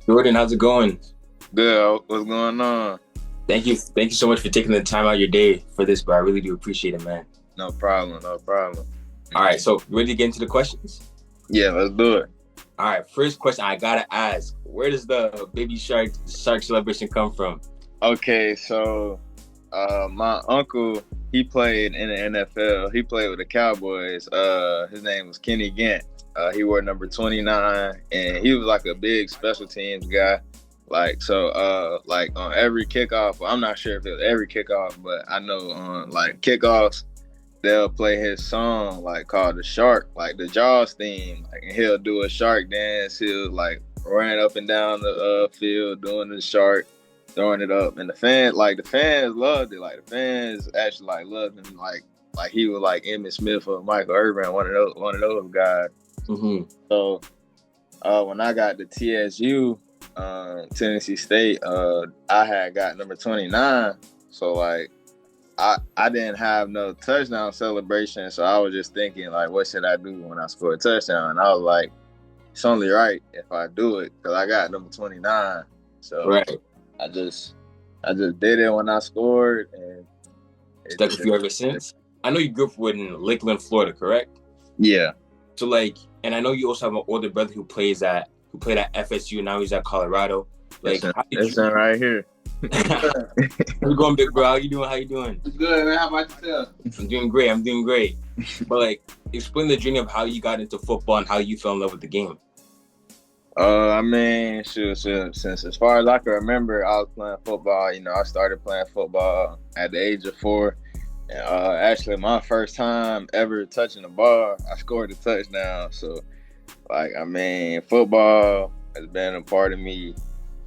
Jordan, how's it going? Good. What's going on? Thank you so much for taking the time out of your day for this, bro. I really do appreciate it, man. No problem. No problem. All right, so ready to get into the questions? Yeah, let's do it. All right, first question I gotta ask: where does the baby shark celebration come from? Okay, so my uncle, he played in the NFL. He played with the Cowboys. His name was Kenny Gant. He wore number 29, and he was like a big special teams guy. Like on every kickoff, well, I'm not sure if it was every kickoff, but I know on like kickoffs, they'll play his song like called the Shark, like the Jaws theme. Like, and he'll do a shark dance. He'll like run up and down the field doing the shark, throwing it up, and the fans loved it. Like the fans actually like loved him. Like he was like Emmitt Smith or Michael Irvin, one of those guys. Mm-hmm. So when I got to TSU, Tennessee State, I had got number 29. So like I didn't have no touchdown celebration, so I was just thinking like, what should I do when I score a touchdown? And I was like, it's only right if I do it because I got number 29. So right. I just did it when I scored, and stuck with you ever since. I know you grew up in Lakeland, Florida, correct? Yeah. So like, and I know you also have an older brother who played at FSU. Now he's at Colorado. Like, that's right here. How's it going, big bro? How you doing? Good, man. How about yourself? I'm doing great. But like, explain the journey of how you got into football and how you fell in love with the game. I mean, since as far as I can remember, I was playing football. You know, I started playing football at the age of 4. And actually, my first time ever touching the ball, I scored a touchdown. So, like, I mean, football has been a part of me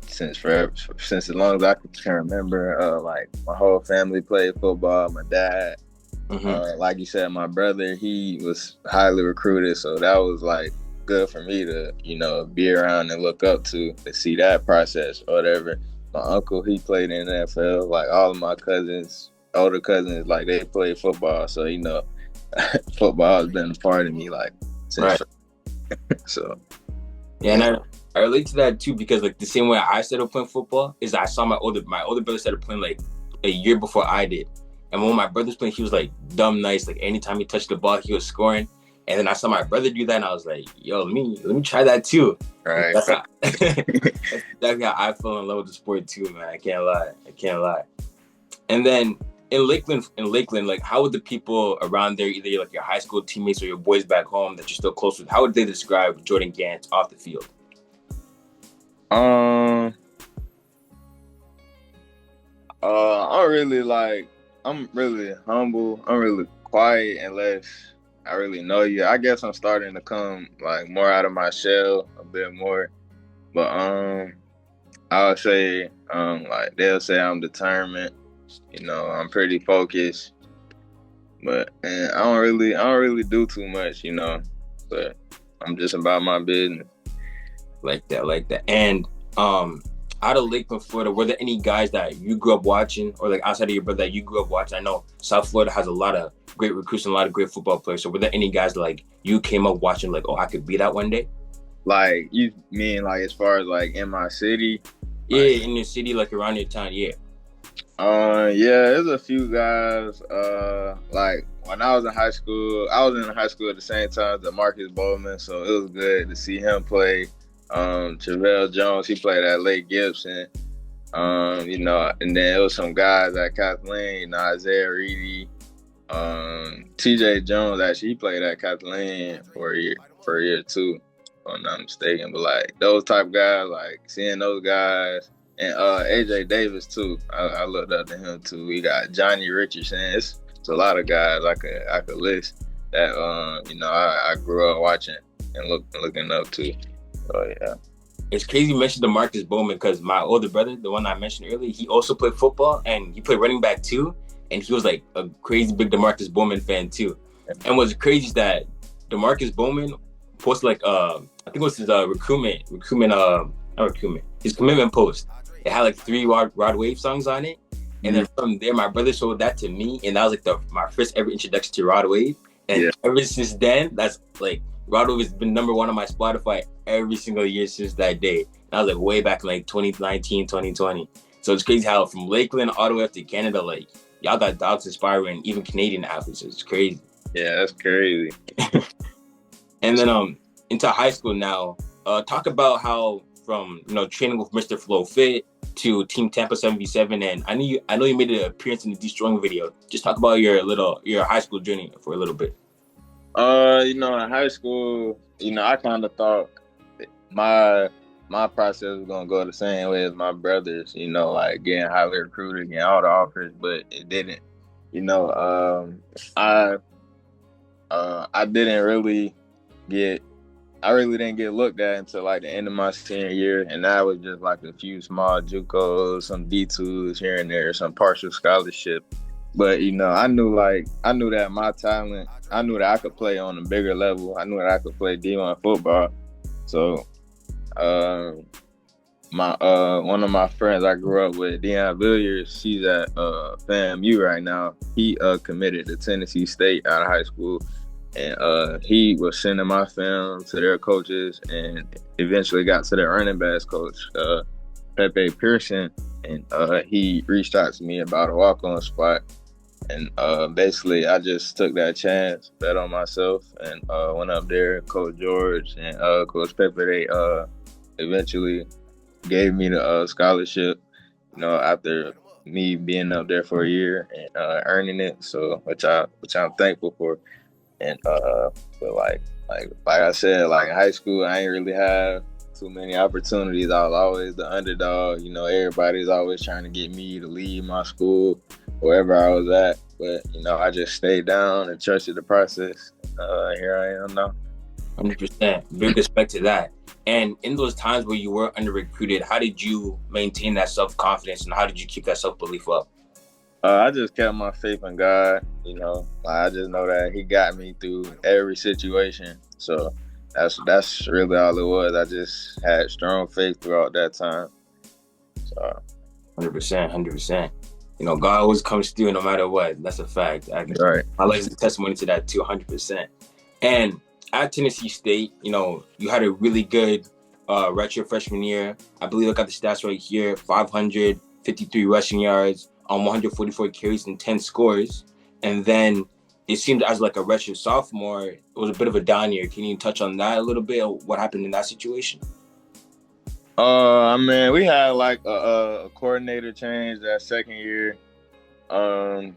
since as long as I can remember. Like, my whole family played football. My dad, like you said, my brother, he was highly recruited. So that was like good for me to, you know, be around and look up to see that process or whatever. My uncle, he played in the NFL. Like, all of my older cousins, like, they played football. So, you know, football has been a part of me, like, since. Right. So. Yeah, and I relate to that too, because like the same way I started playing football is I saw my older brother started playing like a year before I did. And when my brother was playing, he was like dumb nice. Like anytime he touched the ball, he was scoring. And then I saw my brother do that, and I was like, "Yo, let me try that too." Right. That's exactly how I fell in love with the sport too, man. I can't lie. And then in Lakeland, like, how would the people around there, either like your high school teammates or your boys back home that you're still close with, how would they describe Jordan Gant off the field? I'm really humble. I'm really quiet unless I really know you. I guess I'm starting to come like more out of my shell a bit more. But I would say like they'll say I'm determined. You know, I'm pretty focused. But I don't really do too much, you know. But I'm just about my business. Like that. And out of Lakeland, Florida, were there any guys that you grew up watching, or like outside of your brother that you grew up watching? I know South Florida has a lot of great recruits and a lot of great football players. So were there any guys that like you came up watching, like, oh, I could be that one day? Like, you mean like as far as like in my city? Yeah, like, in your city, like around your town, yeah. Yeah, there's a few guys. Like when I was in high school at the same time as Marcus Bowman, so it was good to see him play. Travell Jones, he played at Lake Gibson. You know, and then it was some guys at Kathleen, you know, Isaiah Reedy, TJ Jones, actually he played at Kathleen for a year too, if I'm not mistaken. But like those type guys, like seeing those guys, and AJ Davis too. I looked up to him too. We got Johnny Richardson. It's a lot of guys I could list that you know I grew up watching and looking up to. Oh yeah. It's crazy you mentioned DeMarcus Bowman because my older brother, the one I mentioned earlier, he also played football and he played running back too. And he was like a crazy big DeMarcus Bowman fan too. And what's crazy is that DeMarcus Bowman posted like I think it was his his commitment post. It had like 3 Rod Wave songs on it. And then from there, my brother showed that to me, and that was like my first ever introduction to Rod Wave. And ever since then, that's like Rod Wave has been number 1 on my Spotify every single year since that day. That was like way back in like 2019, 2020. So it's crazy how from Lakeland all the way up to Canada, like y'all got dogs inspiring even Canadian athletes. It's crazy. Yeah, that's crazy. And then into high school now, talk about how from training with Mr. Flow Fit to Team Tampa 77, and I know you made an appearance in the Destroying video. Just talk about your high school journey for a little bit. In high school, I kind of thought my process was gonna go the same way as my brothers. Like getting highly recruited, getting all the offers, but it didn't. I didn't really I really didn't get looked at until like the end of my senior year, and that was just like a few small JUCOs, some D2s here and there, some partial scholarship. But I knew that my talent, I knew that I could play on a bigger level. I knew that I could play D1 football. So, one of my friends I grew up with, Deion Villiers, she's at FAMU right now. He committed to Tennessee State out of high school. And he was sending my film to their coaches and eventually got to their running backs coach, Pepe Pearson. And he reached out to me about a walk-on spot. And basically, I just took that chance, bet on myself, and went up there. Coach George and Coach Pepe, they eventually gave me the scholarship, after me being up there for a year and earning it. So, which I'm thankful for. And but like I said, like in high school, I ain't really have too many opportunities. I was always the underdog. Everybody's always trying to get me to leave my school, wherever I was at. But I just stayed down and trusted the process. Here I am now. 100%. Big respect to that. And in those times where you were under recruited, how did you maintain that self-confidence and how did you keep that self-belief up? I just kept my faith in God. I just know that He got me through every situation. So that's really all it was. I just had strong faith throughout that time. So 100%. God always comes through no matter what. That's a fact. Right. I like the testimony to that too, 100%. And at Tennessee State, you had a really good redshirt freshman year. I believe I got the stats right here: 553 rushing yards on 144 carries and 10 scores. And then it seemed as like a redshirt sophomore, it was a bit of a down year. Can you touch on that a little bit? What happened in that situation? We had like a coordinator change that second year. And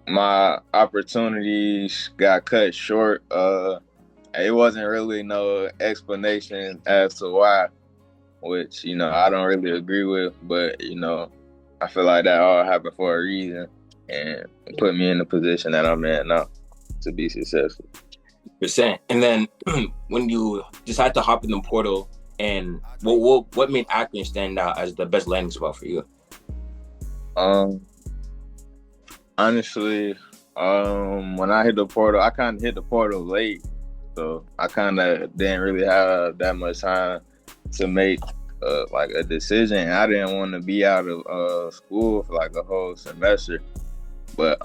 my opportunities got cut short. It wasn't really no explanation as to why, which, I don't really agree with, but, I feel like that all happened for a reason and it put me in the position that I'm in now to be successful. Percent. And then when you decided to hop in the portal, and what made Akron stand out as the best landing spot for you? Honestly, when I hit the portal, I kind of hit the portal late, so I kind of didn't really have that much time to make like a decision. I didn't want to be out of school for like a whole semester, but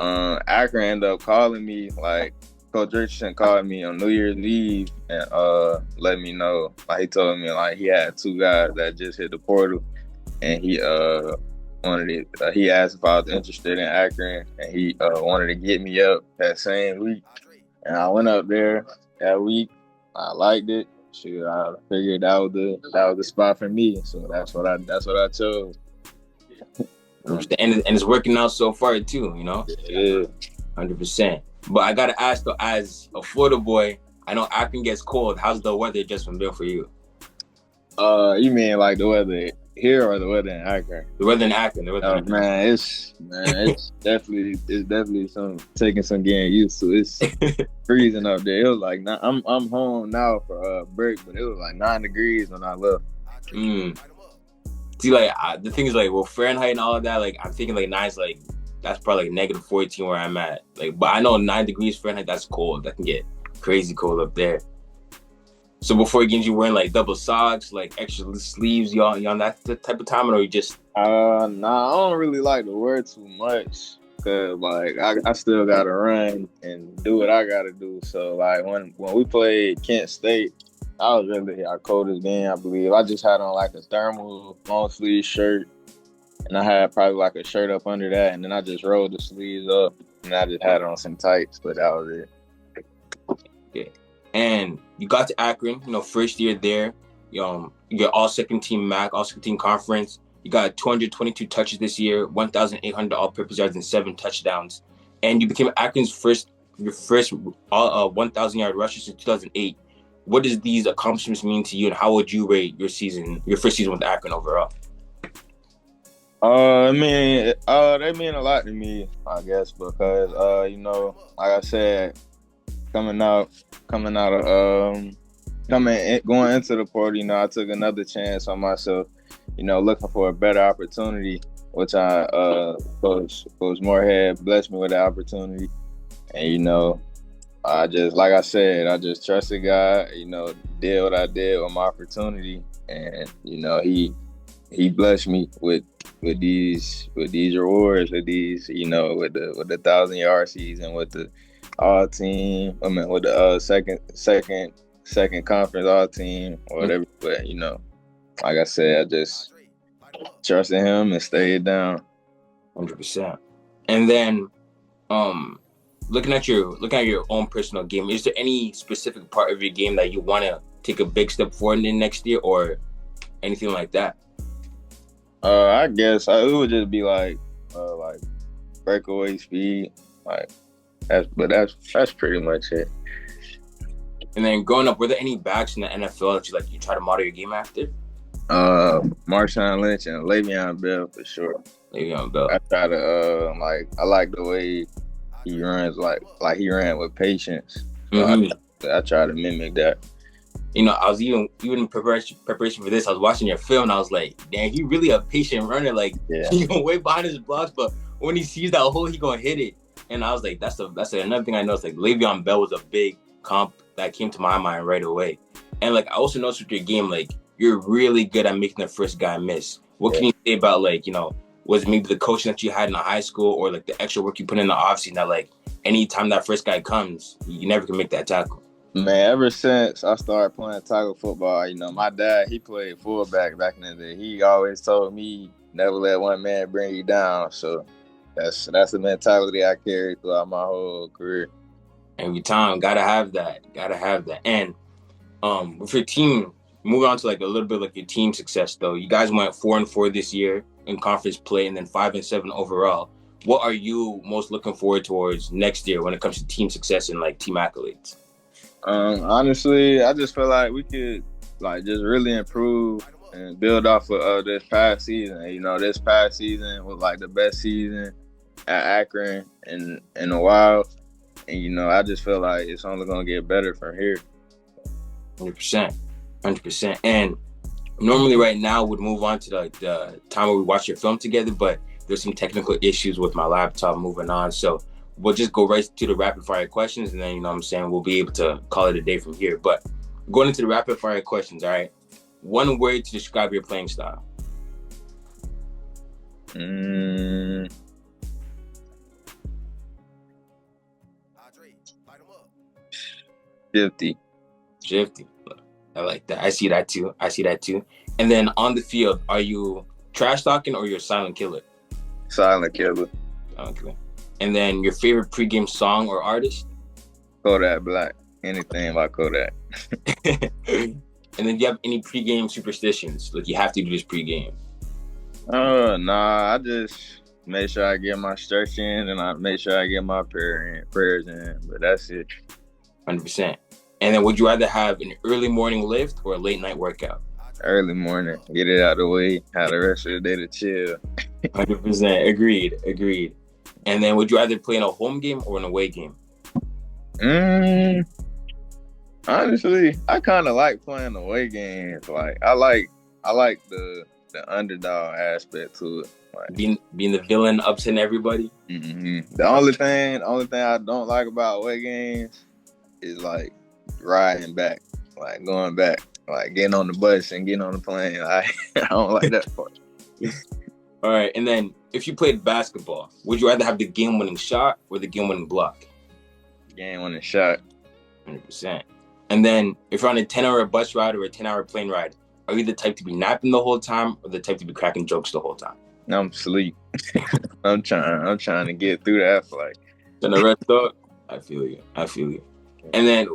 Akron ended up calling me. Like Coach Richardson called me on New Year's Eve and let me know. Like he told me like he had two guys that just hit the portal, and he wanted it. He asked if I was interested in Akron, and he wanted to get me up that same week. And I went up there that week. I liked it. Shoot, I figured that was the spot for me. So that's what I chose. And it's working out so far too. Yeah, 100%. But I gotta ask though, as a Florida boy, I know Akron gets cold. How's the weather adjustment been for you? You mean like the weather here or the weather in Akron? The weather in Akron. Man, it's definitely taking some getting used to. It's freezing up there. It was like I'm home now for break, but it was like 9 degrees when I left. See, like the thing is, like, well, Fahrenheit and all of that. Like, I'm thinking like 9's like that's probably like -14 where I'm at. Like, but I know 9 degrees Fahrenheit, that's cold. That can get crazy cold up there. So before games, you wearing like double socks, like extra sleeves, you on that type of time, or you just? Nah, I don't really like to wear too much because like I still gotta run and do what I gotta do. So like when we played Kent State, I was really our coldest game, I believe. I just had on like a thermal long sleeve shirt, and I had probably like a shirt up under that, and then I just rolled the sleeves up, and I just had on some tights, but that was it. Yeah. And you got to Akron, first year there. You get all second team MAC, all second team conference. You got 222 touches this year, 1,800 all-purpose yards and 7 touchdowns. And you became Akron's first 1,000-yard rusher since 2008. What does these accomplishments mean to you, and how would you rate your first season with Akron overall? I mean, they mean a lot to me, I guess, because like I said, going into the portal, I took another chance on myself, looking for a better opportunity, which Coach Moorhead blessed me with the opportunity. And, I just trusted God, did what I did with my opportunity. And, he blessed me with these rewards, with these, with the 1,000-yard season, with the all team. I mean, with the second conference all team or whatever. But like I said, I just trusted him and stayed down. 100%. And then, looking at your own personal game, is there any specific part of your game that you want to take a big step forward in next year, or anything like that? I guess it would just be like breakaway speed, that's pretty much it. And then growing up, were there any backs in the NFL that you try to model your game after? Marshawn Lynch and Le'Veon Bell for sure. Le'Veon Bell. I try to I like the way he runs, like he ran with patience. So I try to mimic that. I was even in preparation for this. I was watching your film, and I was like, "Damn, he really a patient runner. He gonna wait behind his blocks, but when he sees that hole, he gonna hit it." And I was like, "That's another thing I noticed. Le'Veon Bell was a big comp that came to my mind right away." And I also noticed with your game, you're really good at making the first guy miss. What can you say about was it maybe the coaching that you had in the high school, or the extra work you put in the offseason that anytime that first guy comes, you never can make that tackle? Man, ever since I started playing tackle football, my dad, he played fullback back in the day. He always told me, never let one man bring you down. So that's the mentality I carried throughout my whole career. Every time, gotta have that. And with your team, moving on to a little bit your team success though. You guys went 4-4 this year in conference play, and then 5-7 overall. What are you most looking forward towards next year when it comes to team success and team accolades? Honestly, I just feel like we could just really improve and build off of this past season. This past season was the best season at Akron in a while. And I just feel like it's only gonna get better from here. 100%. And normally right now we'd move on to the time where we watch your film together, but there's some technical issues with my laptop moving on. So we'll just go right to the rapid fire questions, and then we'll be able to call it a day from here. But going into the rapid fire questions, all right? One word to describe your playing style. 50. I like that. I see that too. And then on the field, are you trash talking or you're a silent killer? Silent killer. Okay. And then your favorite pregame song or artist? Kodak Black. Anything by Kodak. And then do you have any pregame superstitions? You have to do this pregame. Nah. I just make sure I get my stretch in, and I make sure I get my prayers in. But that's it. 100%. And then would you rather have an early morning lift or a late night workout? Early morning. Get it out of the way. Have the rest of the day to chill. 100%. Agreed. And then would you rather play in a home game or an away game? Honestly, I kind of like playing away games. I like the underdog aspect to it. Being the villain, upsetting everybody. Mm-hmm. The only thing I don't like about away games is riding back, going back, getting on the bus and getting on the plane. I don't like that part. All right, and then if you played basketball, would you rather have the game-winning shot or the game-winning block? Game-winning shot. 100%. And then if you're on a 10-hour bus ride or a 10-hour plane ride, are you the type to be napping the whole time or the type to be cracking jokes the whole time? I'm asleep. I'm trying to get through that flight. Then the rest up, I feel you. And then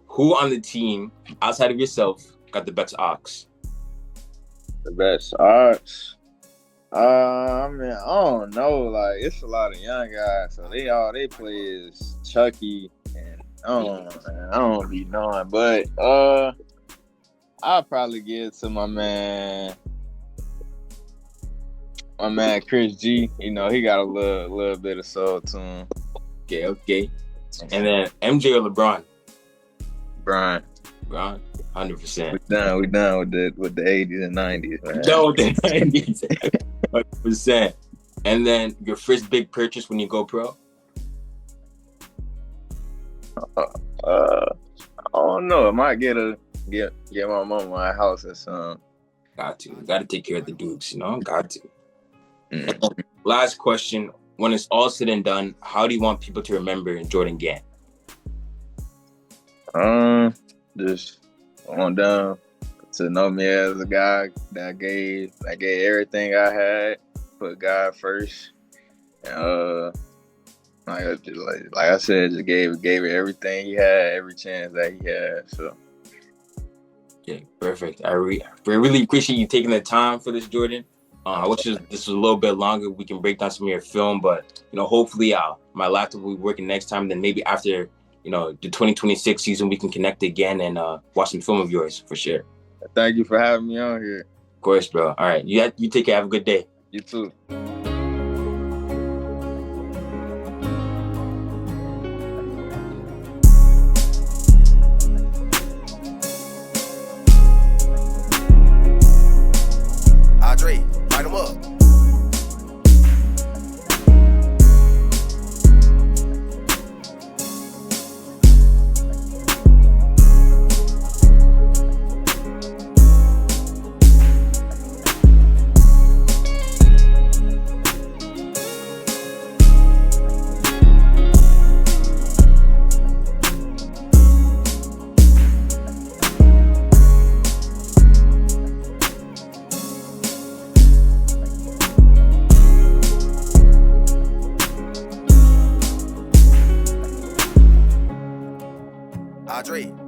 who on the team, outside of yourself, got the best ox? The best ox. I mean, I don't know. Like, it's a lot of young guys, so they play is Chucky, and I don't be knowing. But I'll probably give it to my man Chris G. You know, he got a little bit of soul to him. Okay. And then MJ or LeBron? Brian. 100%. We done with the 80s and 90s, man. Done with the 90s. 100%. And then your first big purchase when you go pro? I don't know. I might get my mom my house or something. Got to take care of the dudes, you know? Got to. Mm-hmm. Last question. When it's all said and done, how do you want people to remember Jordan Gant? Just on down to know me as a guy that gave everything I had, put God first, and like I said, just gave it everything he had, every chance that he had. So yeah, perfect. I really appreciate you taking the time for this, Jordan. I wish this was a little bit longer. We can break down some of your film, but hopefully my laptop will be working next time. Then maybe after the 2026 season, we can connect again and watch some film of yours for sure. Thank you for having me on here. Of course, bro. All right, you take care. Have a good day. You too. Light 'em up.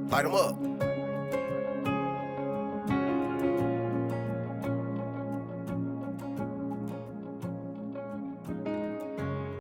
Light 'em up.